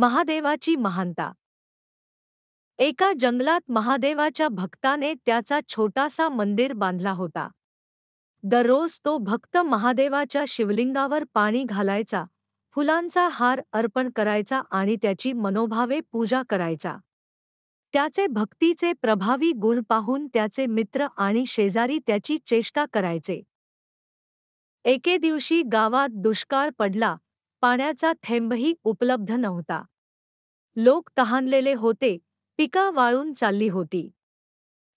महादेवाची महानता. एका जंगलात महादेवाच्या भक्ताने त्याचा छोटासा मंदिर बांधला होता. दररोज तो भक्त महादेवाच्या शिवलिंगावर पाणी घालायचा, फुलांचा हार अर्पण करायचा आणि त्याची मनोभावे पूजा करायचा. त्याचे भक्तीचे प्रभावी गुण पाहून त्याचे मित्र आणि शेजारी त्याची चेष्टा करायचे. एके दिवशी गावात दुष्काळ पडला, पाण्याचा थेंबही उपलब्ध नव्हता. लोक तहानलेले होते, पिकं वाळून चालली होती.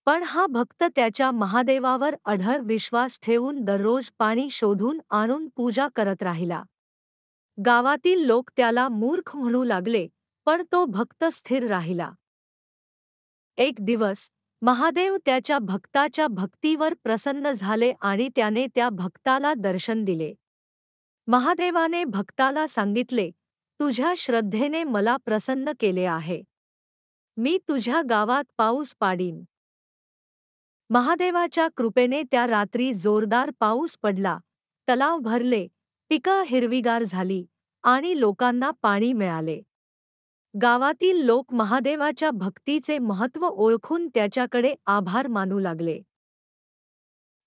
पण हा भक्त त्याच्या महादेवावर अढळ विश्वास ठेवून दररोज पाणी शोधून आणून पूजा करत राहिला. गावातील लोक त्याला मूर्ख म्हणू लागले, पण तो भक्त स्थिर राहिला. एक दिवस महादेव त्याच्या भक्ताच्या भक्तीवर प्रसन्न झाले आणि त्याने त्या भक्ताला दर्शन दिले. महादेवाने भक्ताला सांगितले, तुझ्या श्रद्धेने मला प्रसन्न केले आहे. मी तुझ्या गावात पाऊस पाडीन. महादेवाच्या कृपेने त्या रात्री जोरदार पाऊस पडला, तलाव भरले, पिकं हिरवीगार झाली आणि लोकांना पाणी मिळाले. गावातील लोक महादेवाच्या भक्तीचे महत्त्व ओळखून त्याच्याकडे आभार मानू लागले.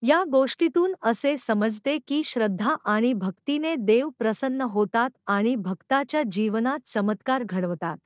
या गोष्टीतून असे समजते की श्रद्धा आणि भक्तीने देव प्रसन्न होतात आणि भक्ताच्या जीवनात चमत्कार घडवतात.